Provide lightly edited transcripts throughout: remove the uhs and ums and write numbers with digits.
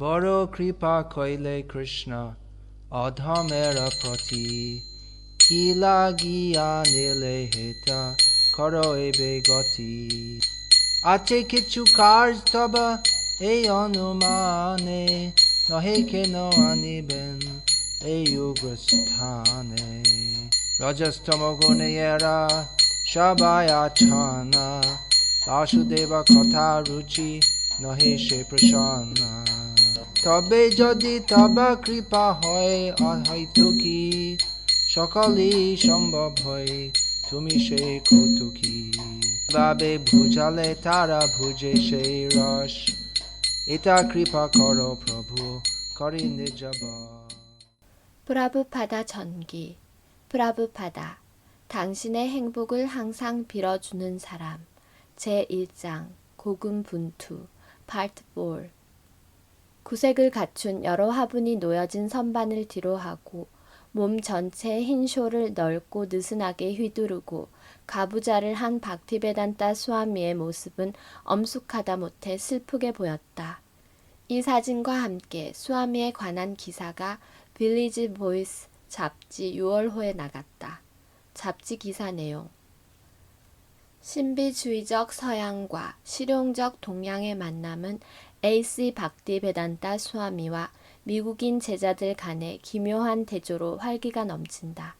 বড় কৃপা কইলে কৃষ্ণ অধমের প্রতি কি লাগিয়া নিলে হেতা করো এবে গতি আছে কিছু কার্য তবা এই অনুমানে নহে কেন আনিবেন এই উগ্রস্থানে রজস্তম গুণে এরা সবাই আছানা বাসুদেব কথা রুচি নহে সে প্রসন্ন তবে যদি তবা কৃপা হয় হয়তো কি সকলেই সম্ভব হয় তুমি সেই কৌতুকী ভাবে বুঝালে তারা বুঝে সেই রস এটা কৃপা করো প্রভু করি নিজব 프라부파다 전기. 프라부파다. 당신의 행복을 항상 빌어주는 사람. 제1장 고군분투 파트 4. 구색을 갖춘 여러 화분이 놓여진 선반을 뒤로하고 몸 전체에 흰 숄을 넓고 느슨하게 휘두르고 가부좌를 한 박티베단타 수아미의 모습은 엄숙하다 못해 슬프게 보였다. 이 사진과 함께 수아미에 관한 기사가 빌리지 보이스 잡지 6월호에 나갔다. 잡지 기사 내용. 신비주의적 서양과 실용적 동양의 만남은 A.C. 박티베단타 수아미와 미국인 제자들 간의 기묘한 대조로 활기가 넘친다.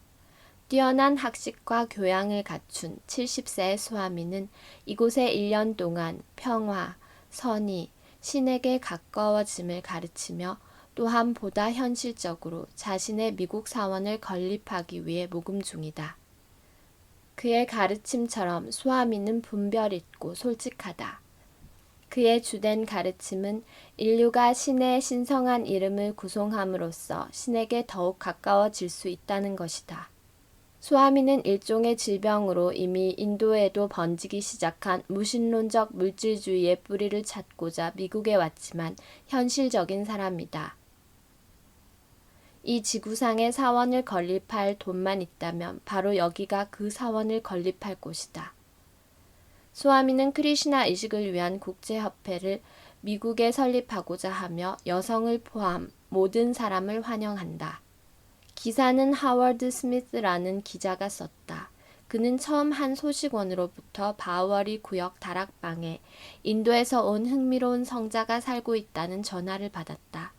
뛰어난 학식과 교양을 갖춘 70세의 수아미는 이곳에 1년 동안 평화, 선의, 신에게 가까워짐을 가르치며 또한 보다 현실적으로 자신의 미국 사원을 건립하기 위해 모금 중이다. 그의 가르침처럼 수아미는 분별 있고 솔직하다. 그의 주된 가르침은 인류가 신의 신성한 이름을 구송함으로써 신에게 더욱 가까워질 수 있다는 것이다. 수아미는 일종의 질병으로 이미 인도에도 번지기 시작한 무신론적 물질주의의 뿌리를 찾고자 미국에 왔지만 현실적인 사람이다. 이 지구상에 사원을 건립할 돈만 있다면 바로 여기가 그 사원을 건립할 곳이다. 수아미는 크리시나 의식을 위한 국제협회를 미국에 설립하고자 하며 여성을 포함 모든 사람을 환영한다. 기사는 하워드 스미스라는 기자가 썼다. 그는 처음 한 소식원으로부터 바워리 구역 다락방에 인도에서 온 흥미로운 성자가 살고 있다는 전화를 받았다.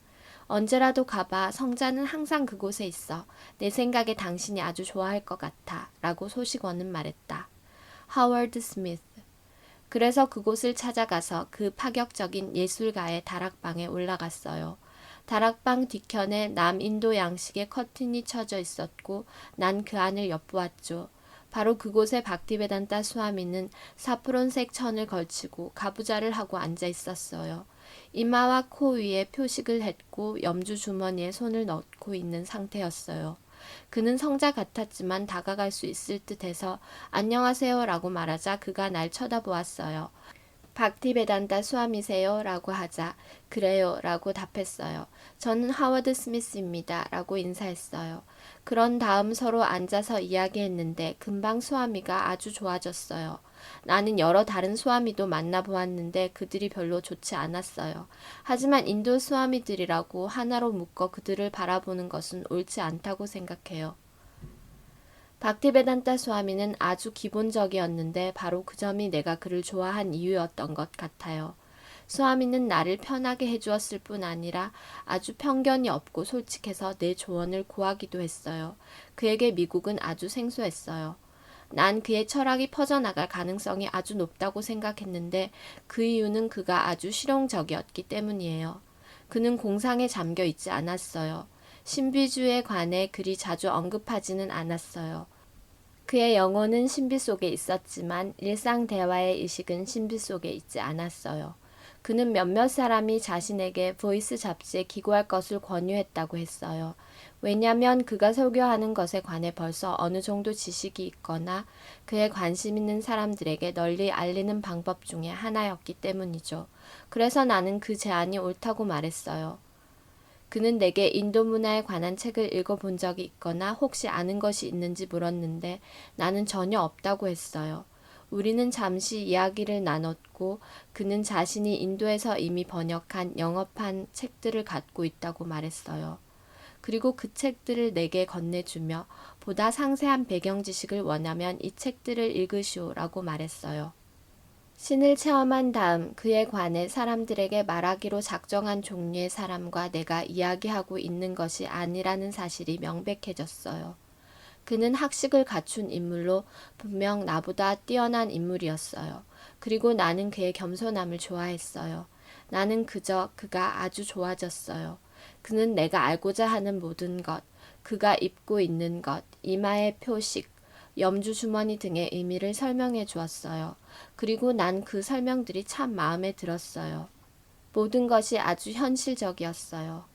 언제라도 가봐. 성자는 항상 그곳에 있어. 내 생각에 당신이 아주 좋아할 것 같아. 라고 소식원은 말했다. 하워드 스미스. 그래서 그곳을 찾아가서 그 파격적인 예술가의 다락방에 올라갔어요. 다락방 뒤편에 남인도 양식의 커튼이 쳐져 있었고 난 그 안을 엿보았죠. 바로 그곳에 박티베단타 수아미는 사프론색 천을 걸치고 가부좌를 하고 앉아 있었어요. 이마와 코 위에 표식을 했고 염주 주머니에 손을 넣고 있는 상태였어요. 그는 성자 같았지만 다가갈 수 있을 듯해서 안녕하세요 라고 말하자 그가 날 쳐다보았어요. 박티베단타 수아미세요? 라고 하자 그래요 라고 답했어요. 저는 하워드 스미스입니다 라고 인사했어요. 그런 다음 서로 앉아서 이야기했는데 금방 수아미가 아주 좋아졌어요. 나는 여러 다른 수아미도 만나보았는데 그들이 별로 좋지 않았어요. 하지만 인도 수아미들이라고 하나로 묶어 그들을 바라보는 것은 옳지 않다고 생각해요. 박티베단타 수아미는 아주 기본적이었는데 바로 그 점이 내가 그를 좋아한 이유였던 것 같아요. 수아미는 나를 편하게 해주었을 뿐 아니라 아주 편견이 없고 솔직해서 내 조언을 구하기도 했어요. 그에게 미국은 아주 생소했어요. 난 그의 철학이 퍼져나갈 가능성이 아주 높다고 생각했는데 그 이유는 그가 아주 실용적이었기 때문이에요. 그는 공상에 잠겨 있지 않았어요. 신비주의에 관해 그리 자주 언급하지는 않았어요. 그의 영혼은 신비 속에 있었지만 일상 대화의 의식은 신비 속에 있지 않았어요. 그는 몇몇 사람이 자신에게 보이스 잡지에 기고할 것을 권유했다고 했어요. 왜냐면 그가 설교하는 것에 관해 벌써 어느 정도 지식이 있거나 그에 관심 있는 사람들에게 널리 알리는 방법 중에 하나였기 때문이죠. 그래서 나는 그 제안이 옳다고 말했어요. 그는 내게 인도 문화에 관한 책을 읽어본 적이 있거나 혹시 아는 것이 있는지 물었는데 나는 전혀 없다고 했어요. 우리는 잠시 이야기를 나눴고 그는 자신이 인도에서 이미 번역한 영어판 책들을 갖고 있다고 말했어요. 그리고 그 책들을 내게 건네주며 보다 상세한 배경 지식을 원하면 이 책들을 읽으시오라고 말했어요. 신을 체험한 다음 그에 관해 사람들에게 말하기로 작정한 종류의 사람과 내가 이야기하고 있는 것이 아니라는 사실이 명백해졌어요. 그는 학식을 갖춘 인물로 분명 나보다 뛰어난 인물이었어요. 그리고 나는 그의 겸손함을 좋아했어요. 나는 그저 그가 아주 좋아졌어요. 그는 내가 알고자 하는 모든 것, 그가 입고 있는 것, 이마의 표식, 염주 주머니 등의 의미를 설명해 주었어요. 그리고 난 그 설명들이 참 마음에 들었어요. 모든 것이 아주 현실적이었어요.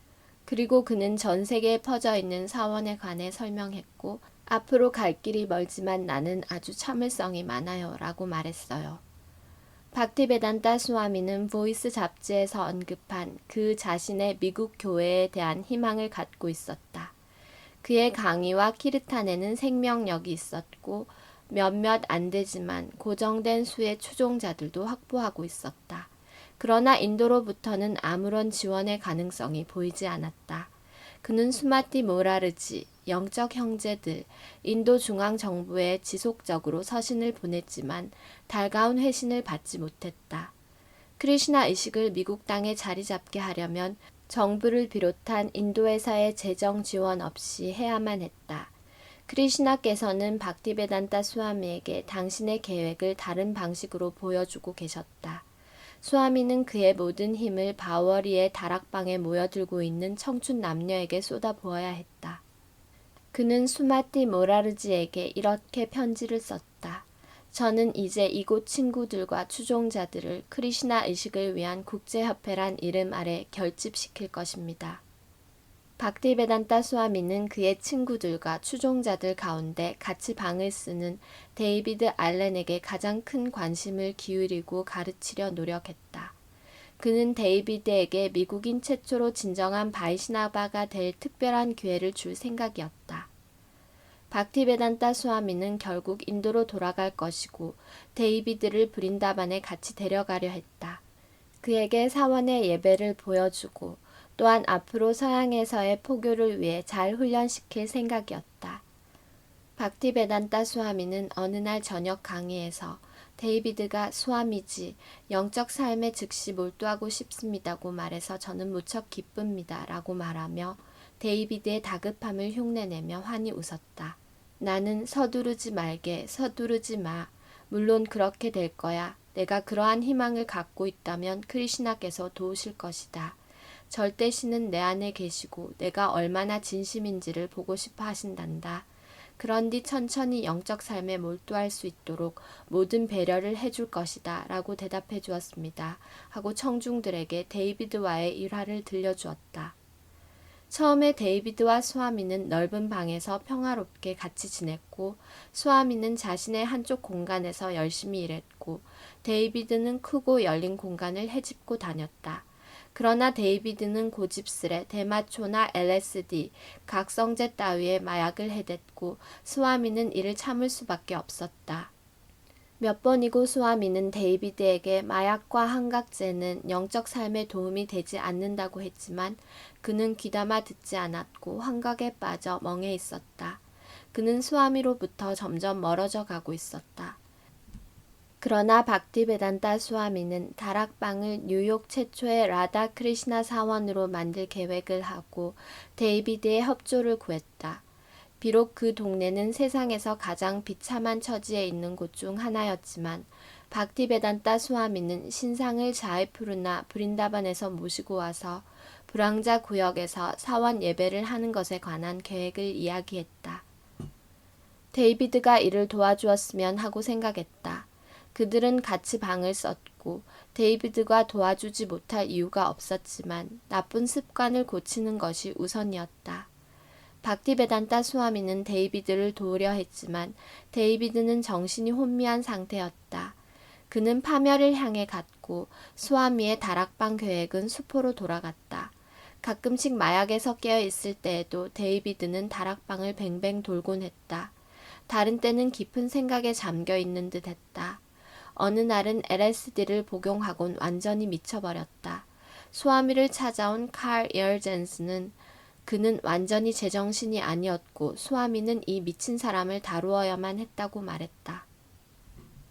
그리고 그는 전 세계에 퍼져 있는 사원에 관해 설명했고 앞으로 갈 길이 멀지만 나는 아주 참을성이 많아요 라고 말했어요. 박티베단타 스와미는 보이스 잡지에서 언급한 그 자신의 미국 교회에 대한 희망을 갖고 있었다. 그의 강의와 키르탄에는 생명력이 있었고 몇몇 안 되지만 고정된 수의 추종자들도 확보하고 있었다. 그러나 인도로부터는 아무런 지원의 가능성이 보이지 않았다. 그는 수마티 모라르지, 영적 형제들, 인도 중앙정부에 지속적으로 서신을 보냈지만 달가운 회신을 받지 못했다. 크리슈나 의식을 미국 땅에 자리 잡게 하려면 정부를 비롯한 인도에서의 재정 지원 없이 해야만 했다. 크리슈나께서는 박티베단타 스와미에게 당신의 계획을 다른 방식으로 보여주고 계셨다. 스와미는 그의 모든 힘을 바워리의 다락방에 모여들고 있는 청춘 남녀에게 쏟아부어야 했다. 그는 수마티 모라르지에게 이렇게 편지를 썼다. 저는 이제 이곳 친구들과 추종자들을 크리슈나 의식을 위한 국제협회란 이름 아래 결집시킬 것입니다. 박티베단타 스와미는 그의 친구들과 추종자들 가운데 같이 방을 쓰는 데이비드 알렌에게 가장 큰 관심을 기울이고 가르치려 노력했다. 그는 데이비드에게 미국인 최초로 진정한 바이시나바가 될 특별한 기회를 줄 생각이었다. 박티베단타 스와미는 결국 인도로 돌아갈 것이고 데이비드를 브린다반에 같이 데려가려 했다. 그에게 사원의 예배를 보여주고 또한 앞으로 서양에서의 포교를 위해 잘 훈련시킬 생각이었다. 박티베단타 스와미는 어느 날 저녁 강의에서 데이비드가 스와미지, 영적 삶에 즉시 몰두하고 싶습니다고 말해서 저는 무척 기쁩니다 라고 말하며 데이비드의 다급함을 흉내내며 환히 웃었다. 나는 서두르지 말게, 서두르지 마. 물론 그렇게 될 거야. 내가 그러한 희망을 갖고 있다면 크리슈나께서 도우실 것이다. 절대 신은 내 안에 계시고 내가 얼마나 진심인지를 보고 싶어 하신단다. 그런 뒤 천천히 영적 삶에 몰두할 수 있도록 모든 배려를 해줄 것이다 라고 대답해 주었습니다. 하고 청중들에게 데이비드와의 일화를 들려주었다. 처음에 데이비드와 스와미는 넓은 방에서 평화롭게 같이 지냈고 스와미는 자신의 한쪽 공간에서 열심히 일했고 데이비드는 크고 열린 공간을 헤집고 다녔다. 그러나 데이비드는 고집스레 대마초나 LSD, 각성제 따위의 마약을 해댔고 스와미는 이를 참을 수밖에 없었다. 몇 번이고 스와미는 데이비드에게 마약과 한각제는 영적 삶에 도움이 되지 않는다고 했지만 그는 귀담아 듣지 않았고 환각에 빠져 멍해 있었다. 그는 스와미로부터 점점 멀어져 가고 있었다. 그러나 박티베단타 스와미는 다락방을 뉴욕 최초의 라다 크리슈나 사원으로 만들 계획을 하고 데이비드의 협조를 구했다. 비록 그 동네는 세상에서 가장 비참한 처지에 있는 곳 중 하나였지만 박티베단타 스와미는 신상을 자이푸르나 브린다반에서 모시고 와서 불황자 구역에서 사원 예배를 하는 것에 관한 계획을 이야기했다. 데이비드가 이를 도와주었으면 하고 생각했다. 그들은 같이 방을 썼고 데이비드가 도와주지 못할 이유가 없었지만 나쁜 습관을 고치는 것이 우선이었다. 박티베단타 스와미는 데이비드를 도우려 했지만 데이비드는 정신이 혼미한 상태였다. 그는 파멸을 향해 갔고 스와미의 다락방 계획은 수포로 돌아갔다. 가끔씩 마약에서 깨어 있을 때에도 데이비드는 다락방을 뱅뱅 돌곤 했다. 다른 때는 깊은 생각에 잠겨 있는 듯 했다. 어느 날은 LSD를 복용하곤 완전히 미쳐버렸다. 수아미를 찾아온 칼 에어젠스는 그는 완전히 제정신이 아니었고 수아미는 이 미친 사람을 다루어야만 했다고 말했다.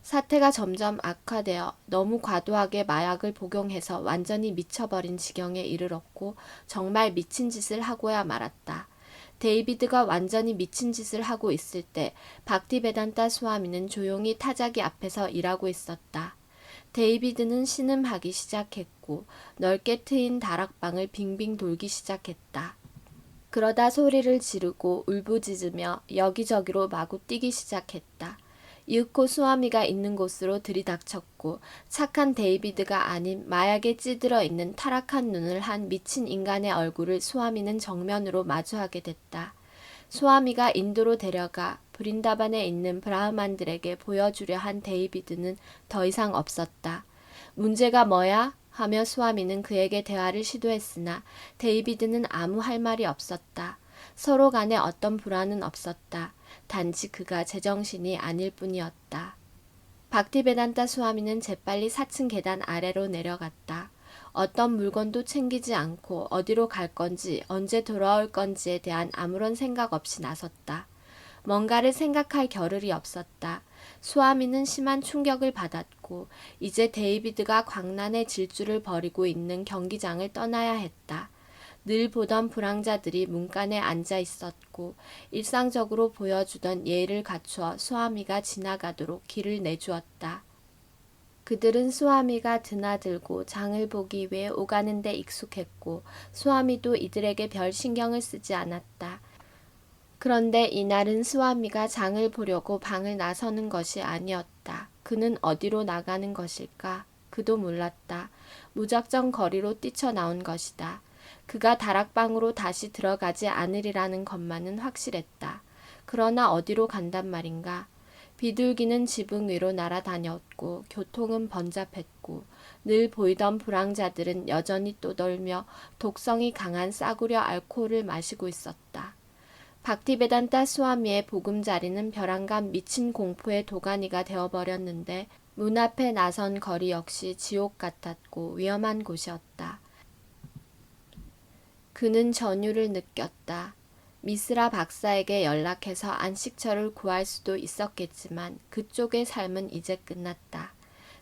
사태가 점점 악화되어 너무 과도하게 마약을 복용해서 완전히 미쳐버린 지경에 이르렀고 정말 미친 짓을 하고야 말았다. 데이비드가 완전히 미친 짓을 하고 있을 때 박티베단타 수아미는 조용히 타자기 앞에서 일하고 있었다. 데이비드는 신음하기 시작했고 넓게 트인 다락방을 빙빙 돌기 시작했다. 그러다 소리를 지르고 울부짖으며 여기저기로 마구 뛰기 시작했다. 이윽고 수아미가 있는 곳으로 들이닥쳤고 착한 데이비드가 아닌 마약에 찌들어 있는 타락한 눈을 한 미친 인간의 얼굴을 수아미는 정면으로 마주하게 됐다. 수아미가 인도로 데려가 브린다반에 있는 브라흐만들에게 보여주려 한 데이비드는 더 이상 없었다. 문제가 뭐야? 하며 수아미는 그에게 대화를 시도했으나 데이비드는 아무 할 말이 없었다. 서로 간에 어떤 불안은 없었다. 단지 그가 제정신이 아닐 뿐이었다. 박티베단타 수아미는 재빨리 4층 계단 아래로 내려갔다. 어떤 물건도 챙기지 않고 어디로 갈 건지 언제 돌아올 건지에 대한 아무런 생각 없이 나섰다. 뭔가를 생각할 겨를이 없었다. 수아미는 심한 충격을 받았고 이제 데이비드가 광란의 질주를 벌이고 있는 경기장을 떠나야 했다. 늘 보던 불황자들이 문간에 앉아 있었고 일상적으로 보여주던 예의를 갖추어 수아미가 지나가도록 길을 내주었다. 그들은 수아미가 드나들고 장을 보기 위해 오가는 데 익숙했고 수아미도 이들에게 별 신경을 쓰지 않았다. 그런데 이날은 수아미가 장을 보려고 방을 나서는 것이 아니었다. 그는 어디로 나가는 것일까? 그도 몰랐다. 무작정 거리로 뛰쳐나온 것이다. 그가 다락방으로 다시 들어가지 않으리라는 것만은 확실했다. 그러나 어디로 간단 말인가? 비둘기는 지붕 위로 날아다녔고 교통은 번잡했고 늘 보이던 불황자들은 여전히 떠돌며 독성이 강한 싸구려 알코올을 마시고 있었다. 박티베단타 수아미의 보금자리는 벼랑간 미친 공포의 도가니가 되어버렸는데 문 앞에 나선 거리 역시 지옥 같았고 위험한 곳이었다. 그는 전율을 느꼈다. 미스라 박사에게 연락해서 안식처를 구할 수도 있었겠지만 그쪽의 삶은 이제 끝났다.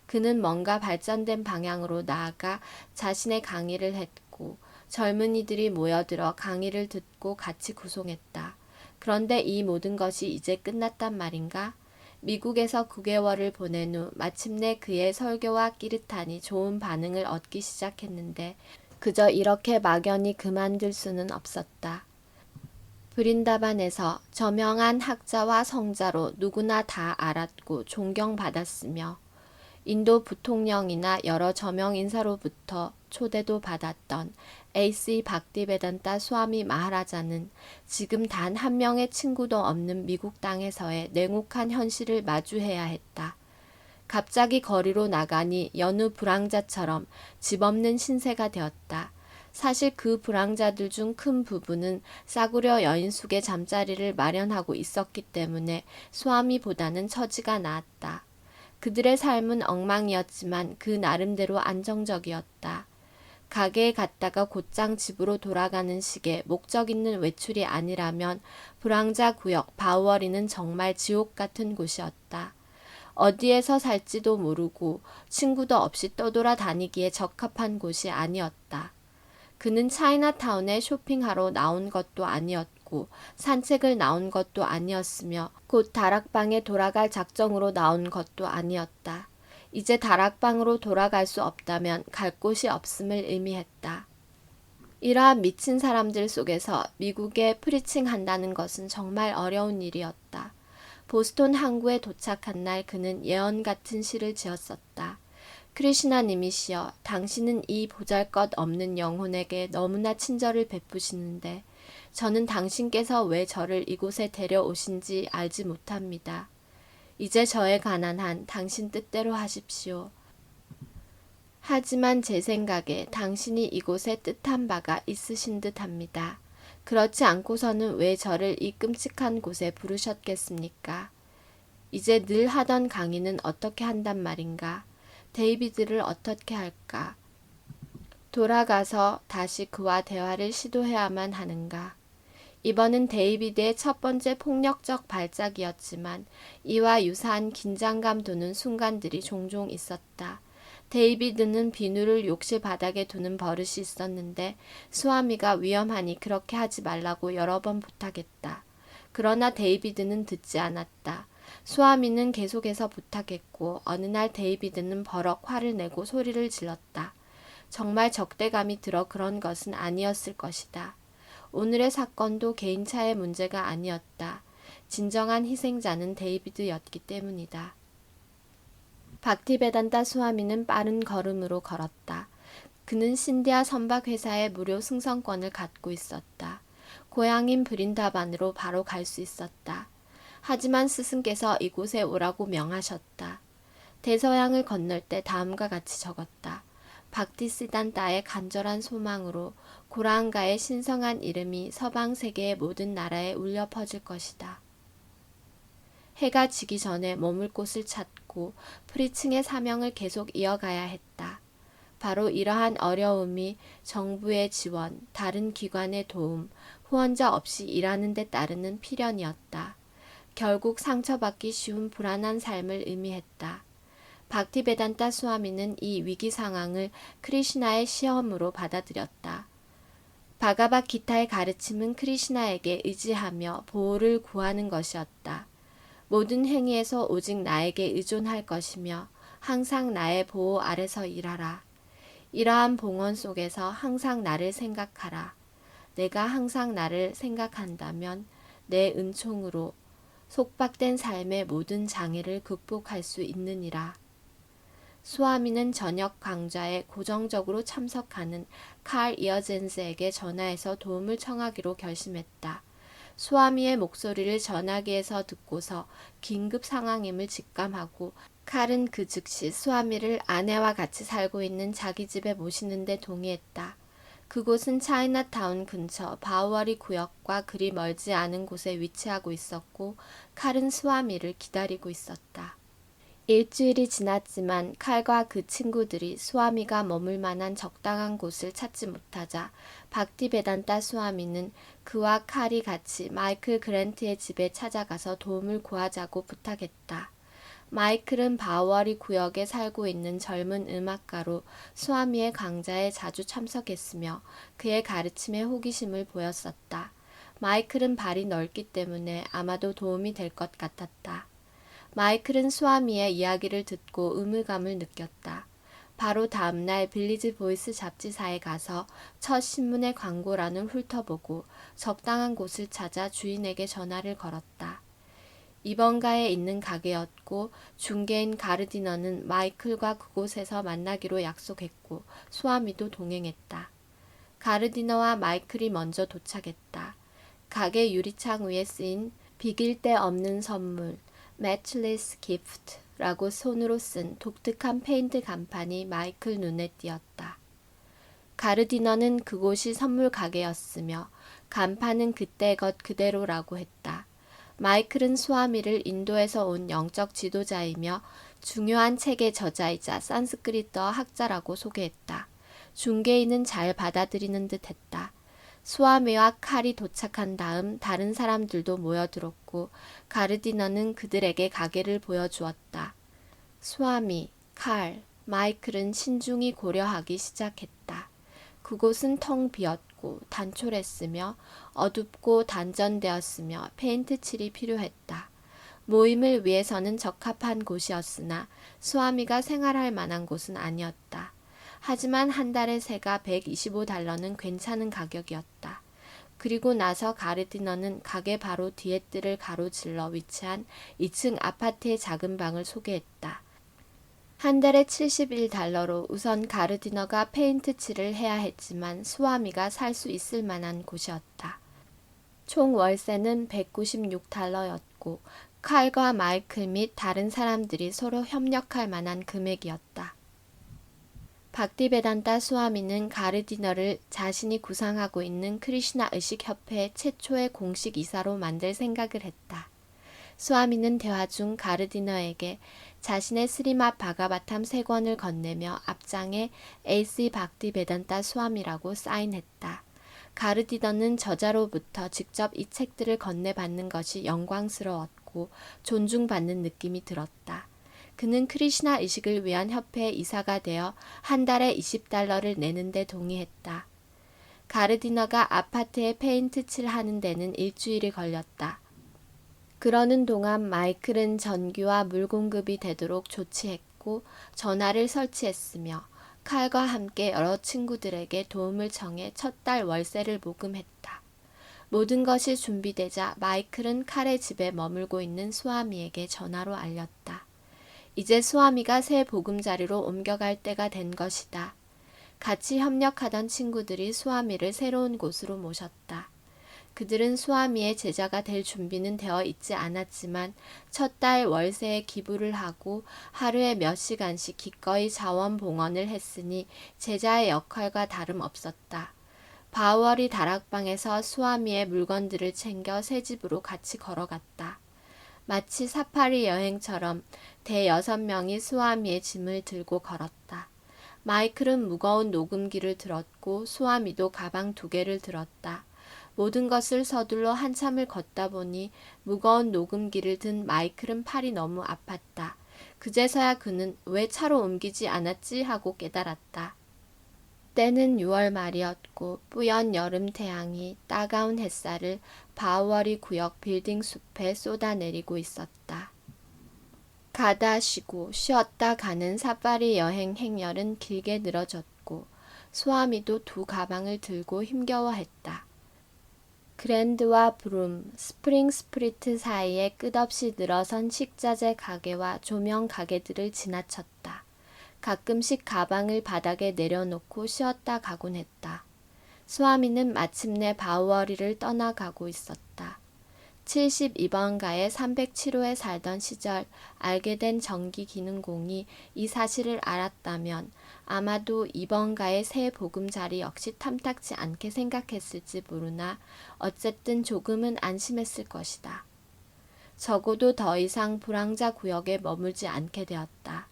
그는 뭔가 발전된 방향으로 나아가 자신의 강의를 했고 젊은이들이 모여들어 강의를 듣고 같이 구송했다. 그런데 이 모든 것이 이제 끝났단 말인가? 미국에서 9개월을 보낸 후 마침내 그의 설교와 끼르탄이 좋은 반응을 얻기 시작했는데 그저 이렇게 막연히 그만둘 수는 없었다. 브린다반에서 저명한 학자와 성자로 누구나 다 알았고 존경받았으며 인도 부통령이나 여러 저명 인사로부터 초대도 받았던 A.C. 박티베단타 수아미 마하라자는 지금 단 한 명의 친구도 없는 미국 땅에서의 냉혹한 현실을 마주해야 했다. 갑자기 거리로 나가니 여느 불황자처럼 집 없는 신세가 되었다. 사실 그 불황자들 중 큰 부분은 싸구려 여인숙의 잠자리를 마련하고 있었기 때문에 수아미보다는 처지가 나았다. 그들의 삶은 엉망이었지만 그 나름대로 안정적이었다. 가게에 갔다가 곧장 집으로 돌아가는 식의 목적 있는 외출이 아니라면 불황자 구역 바우어리는 정말 지옥 같은 곳이었다. 어디에서 살지도 모르고 친구도 없이 떠돌아다니기에 적합한 곳이 아니었다. 그는 차이나타운에 쇼핑하러 나온 것도 아니었고 산책을 나온 것도 아니었으며 곧 다락방에 돌아갈 작정으로 나온 것도 아니었다. 이제 다락방으로 돌아갈 수 없다면 갈 곳이 없음을 의미했다. 이러한 미친 사람들 속에서 미국에 프리칭 한다는 것은 정말 어려운 일이었다. 보스턴 항구에 도착한 날 그는 예언 같은 시를 지었었다. 크리시나님이시여, 당신은 이 보잘것없는 영혼에게 너무나 친절을 베푸시는데 저는 당신께서 왜 저를 이곳에 데려오신지 알지 못합니다. 이제 저의 가난한 당신 뜻대로 하십시오. 하지만 제 생각에 당신이 이곳에 뜻한 바가 있으신 듯합니다. 그렇지 않고서는 왜 저를 이 끔찍한 곳에 부르셨겠습니까? 이제 늘 하던 강의는 어떻게 한단 말인가? 데이비드를 어떻게 할까? 돌아가서 다시 그와 대화를 시도해야만 하는가? 이번은 데이비드의 첫 번째 폭력적 발작이었지만 이와 유사한 긴장감 도는 순간들이 종종 있었다. 데이비드는 비누를 욕실 바닥에 두는 버릇이 있었는데 수아미가 위험하니 그렇게 하지 말라고 여러 번 부탁했다. 그러나 데이비드는 듣지 않았다. 수아미는 계속해서 부탁했고 어느 날 데이비드는 버럭 화를 내고 소리를 질렀다. 정말 적대감이 들어 그런 것은 아니었을 것이다. 오늘의 사건도 개인차의 문제가 아니었다. 진정한 희생자는 데이비드였기 때문이다. 박티베단타 수아미는 빠른 걸음으로 걸었다. 그는 신디아 선박회사의 무료 승선권을 갖고 있었다. 고향인 브린다반으로 바로 갈 수 있었다. 하지만 스승께서 이곳에 오라고 명하셨다. 대서양을 건널 때 다음과 같이 적었다. 박티시단타의 간절한 소망으로 고라한가의 신성한 이름이 서방 세계의 모든 나라에 울려 퍼질 것이다. 해가 지기 전에 머물 곳을 찾고 프리층의 사명을 계속 이어가야 했다. 바로 이러한 어려움이 정부의 지원, 다른 기관의 도움, 후원자 없이 일하는 데 따르는 필연이었다. 결국 상처받기 쉬운 불안한 삶을 의미했다. 박티베단타 수아미는 이 위기 상황을 크리시나의 시험으로 받아들였다. 바가바기타의 가르침은 크리시나에게 의지하며 보호를 구하는 것이었다. 모든 행위에서 오직 나에게 의존할 것이며 항상 나의 보호 아래서 일하라. 이러한 봉헌 속에서 항상 나를 생각하라. 내가 항상 나를 생각한다면 내 은총으로 속박된 삶의 모든 장애를 극복할 수 있느니라. 수아미는 저녁 강좌에 고정적으로 참석하는 칼 이어젠스에게 전화해서 도움을 청하기로 결심했다. 수아미의 목소리를 전화기에서 듣고서 긴급 상황임을 직감하고 칼은 그 즉시 수아미를 아내와 같이 살고 있는 자기 집에 모시는 데 동의했다. 그곳은 차이나타운 근처 바우어리 구역과 그리 멀지 않은 곳에 위치하고 있었고 칼은 수아미를 기다리고 있었다. 일주일이 지났지만 칼과 그 친구들이 수아미가 머물 만한 적당한 곳을 찾지 못하자 박티베단타 수아미는 그와 칼이 같이 마이클 그랜트의 집에 찾아가서 도움을 구하자고 부탁했다. 마이클은 바우어리 구역에 살고 있는 젊은 음악가로 수아미의 강좌에 자주 참석했으며 그의 가르침에 호기심을 보였었다. 마이클은 발이 넓기 때문에 아마도 도움이 될 것 같았다. 마이클은 수아미의 이야기를 듣고 의무감을 느꼈다. 바로 다음날 빌리지 보이스 잡지사에 가서 첫 신문의 광고란을 훑어보고 적당한 곳을 찾아 주인에게 전화를 걸었다. 이번가에 있는 가게였고 중개인 가르디너는 마이클과 그곳에서 만나기로 약속했고 수아미도 동행했다. 가르디너와 마이클이 먼저 도착했다. 가게 유리창 위에 쓰인 비길 데 없는 선물 Matchless Gift라고 손으로 쓴 독특한 페인트 간판이 마이클 눈에 띄었다. 가르디너는 그곳이 선물 가게였으며 간판은 그때 것 그대로라고 했다. 마이클은 수아미를 인도에서 온 영적 지도자이며 중요한 책의 저자이자 산스크리트어 학자라고 소개했다. 중개인은 잘 받아들이는 듯 했다. 수아미와 칼이 도착한 다음 다른 사람들도 모여들었고 가르디너는 그들에게 가게를 보여주었다. 수아미, 칼, 마이클은 신중히 고려하기 시작했다. 그곳은 텅 비었고 단촐했으며 어둡고 단전되었으며 페인트 칠이 필요했다. 모임을 위해서는 적합한 곳이었으나 수아미가 생활할 만한 곳은 아니었다. 하지만 한 달에 세가 $125는 괜찮은 가격이었다. 그리고 나서 가르디너는 가게 바로 뒤에 뜰을 가로질러 위치한 2층 아파트의 작은 방을 소개했다. 한 달에 $71로 우선 가르디너가 페인트 칠을 해야 했지만 수아미가 살 수 있을 만한 곳이었다. 총 월세는 $196였고 칼과 마이클 및 다른 사람들이 서로 협력할 만한 금액이었다. 박티베단타 수아미는 가르디너를 자신이 구상하고 있는 크리시나 의식협회 최초의 공식 이사로 만들 생각을 했다. 수아미는 대화 중 가르디너에게 자신의 스리맛 바가바탐 3권을 건네며 앞장에 에이스 박디베단타 수아미라고 사인했다. 가르디너는 저자로부터 직접 이 책들을 건네받는 것이 영광스러웠고 존중받는 느낌이 들었다. 그는 크리시나 의식을 위한 협회의 이사가 되어 한 달에 $20를 내는데 동의했다. 가르디너가 아파트에 페인트 칠하는 데는 일주일이 걸렸다. 그러는 동안 마이클은 전기와 물 공급이 되도록 조치했고 전화를 설치했으며 칼과 함께 여러 친구들에게 도움을 청해 첫 달 월세를 모금했다. 모든 것이 준비되자 마이클은 칼의 집에 머물고 있는 수아미에게 전화로 알렸다. 이제 수아미가 새 보금자리로 옮겨갈 때가 된 것이다. 같이 협력하던 친구들이 수아미를 새로운 곳으로 모셨다. 그들은 수아미의 제자가 될 준비는 되어 있지 않았지만 첫 달 월세에 기부를 하고 하루에 몇 시간씩 기꺼이 자원봉헌을 했으니 제자의 역할과 다름없었다. 바우얼이 다락방에서 수아미의 물건들을 챙겨 새 집으로 같이 걸어갔다. 마치 사파리 여행처럼 대 6명이 수아미의 짐을 들고 걸었다. 마이클은 무거운 녹음기를 들었고 수아미도 가방 2개를 들었다. 모든 것을 서둘러 한참을 걷다 보니 무거운 녹음기를 든 마이클은 팔이 너무 아팠다. 그제서야 그는 왜 차로 옮기지 않았지 하고 깨달았다. 때는 6월 말이었고 뿌연 여름 태양이 따가운 햇살을 바우어리 구역 빌딩 숲에 쏟아내리고 있었다. 가다 쉬고 쉬었다 가는 사파리 여행 행렬은 길게 늘어졌고 수아미도 2 가방을 들고 힘겨워했다. 그랜드와 브룸, 스프링 스프리트 사이에 끝없이 늘어선 식자재 가게와 조명 가게들을 지나쳤다. 가끔씩 가방을 바닥에 내려놓고 쉬었다 가곤 했다. 수아미는 마침내 바우어리를 떠나가고 있었다. 72번가에 307호에 살던 시절 알게 된 전기기능공이 이 사실을 알았다면 아마도 2번가의 새 보금자리 역시 탐탁지 않게 생각했을지 모르나 어쨌든 조금은 안심했을 것이다. 적어도 더 이상 불황자 구역에 머물지 않게 되었다.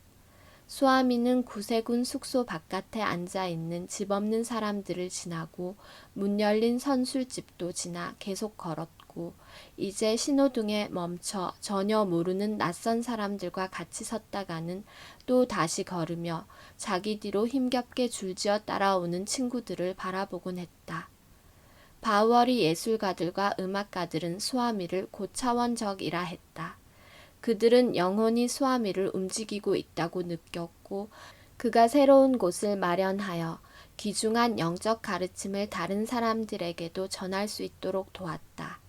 수아미는 구세군 숙소 바깥에 앉아있는 집 없는 사람들을 지나고 문 열린 선술집도 지나 계속 걸었고 이제 신호등에 멈춰 전혀 모르는 낯선 사람들과 같이 섰다가는 또 다시 걸으며 자기 뒤로 힘겹게 줄지어 따라오는 친구들을 바라보곤 했다. 바우어리 예술가들과 음악가들은 수아미를 고차원적이라 했다. 그들은 영혼이 수아미를 움직이고 있다고 느꼈고 그가 새로운 곳을 마련하여 귀중한 영적 가르침을 다른 사람들에게도 전할 수 있도록 도왔다.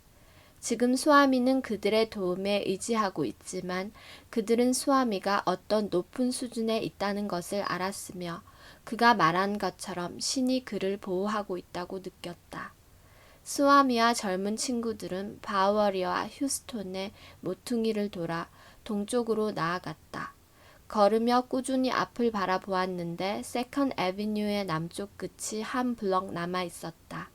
지금 수아미는 그들의 도움에 의지하고 있지만 그들은 수아미가 어떤 높은 수준에 있다는 것을 알았으며 그가 말한 것처럼 신이 그를 보호하고 있다고 느꼈다. 수아미와 젊은 친구들은 바우어리와 휴스톤의 모퉁이를 돌아 동쪽으로 나아갔다. 걸으며 꾸준히 앞을 바라보았는데 세컨 애비뉴의 남쪽 끝이 한 블럭 남아 있었다.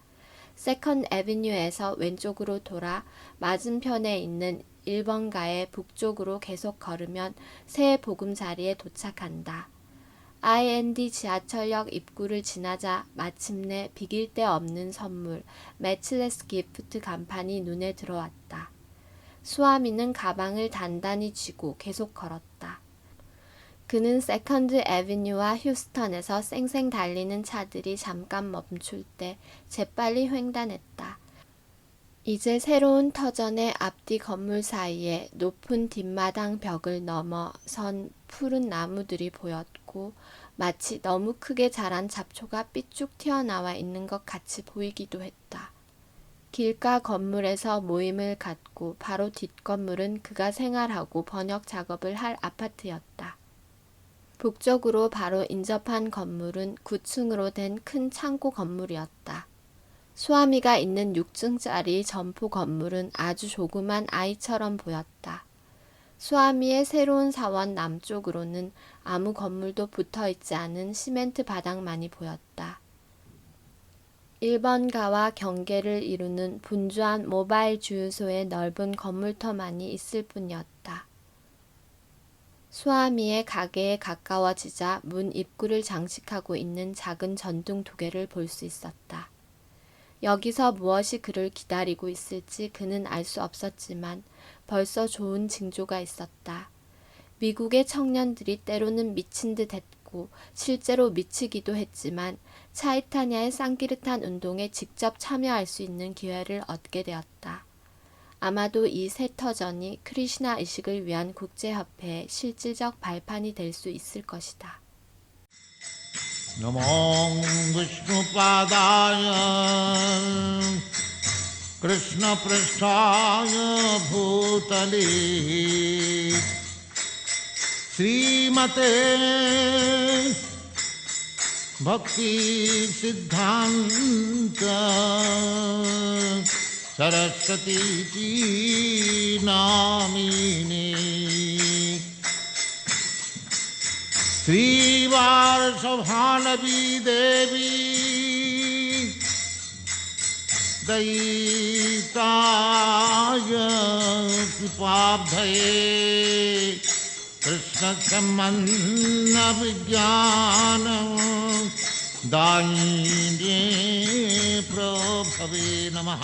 세컨 애비뉴에서 왼쪽으로 돌아 맞은편에 있는 1번가의 북쪽으로 계속 걸으면 새 보금자리에 도착한다. IND 지하철역 입구를 지나자 마침내 비길 데 없는 선물 매치레스 기프트 간판이 눈에 들어왔다. 수아미는 가방을 단단히 쥐고 계속 걸었다. 그는 세컨드 애비뉴와 휴스턴에서 쌩쌩 달리는 차들이 잠깐 멈출 때 재빨리 횡단했다. 이제 새로운 터전의 앞뒤 건물 사이에 높은 뒷마당 벽을 넘어 선 푸른 나무들이 보였고 마치 너무 크게 자란 잡초가 삐쭉 튀어나와 있는 것 같이 보이기도 했다. 길가 건물에서 모임을 갖고 바로 뒷건물은 그가 생활하고 번역 작업을 할 아파트였다. 북쪽으로 바로 인접한 건물은 9층으로 된 큰 창고 건물이었다. 수아미가 있는 6층짜리 점포 건물은 아주 조그만 아이처럼 보였다. 수아미의 새로운 사원 남쪽으로는 아무 건물도 붙어있지 않은 시멘트 바닥만이 보였다. 1번가와 경계를 이루는 분주한 모바일 주유소의 넓은 건물터만이 있을 뿐이었다. 수아미의 가게에 가까워지자 문 입구를 장식하고 있는 작은 전등 두 개를 볼 수 있었다. 여기서 무엇이 그를 기다리고 있을지 그는 알 수 없었지만 벌써 좋은 징조가 있었다. 미국의 청년들이 때로는 미친 듯 했고 실제로 미치기도 했지만 차이타냐의 쌍기르탄 운동에 직접 참여할 수 있는 기회를 얻게 되었다. 아마도 이 새 터전이 크리시나 의식을 위한 국제협회의 실질적 발판이 될 수 있을 것이다. नमो विष्णुपादाय कृष्णपृष्ठाय भूतले श्रीमते भक्तिसिद्धान्त सरस्वती नामिने श्रीवारसभानवी देवी दयिताय कृपाब्धये कृष्णसम्बन्धविज्ञान दायिने प्रभवे नमः।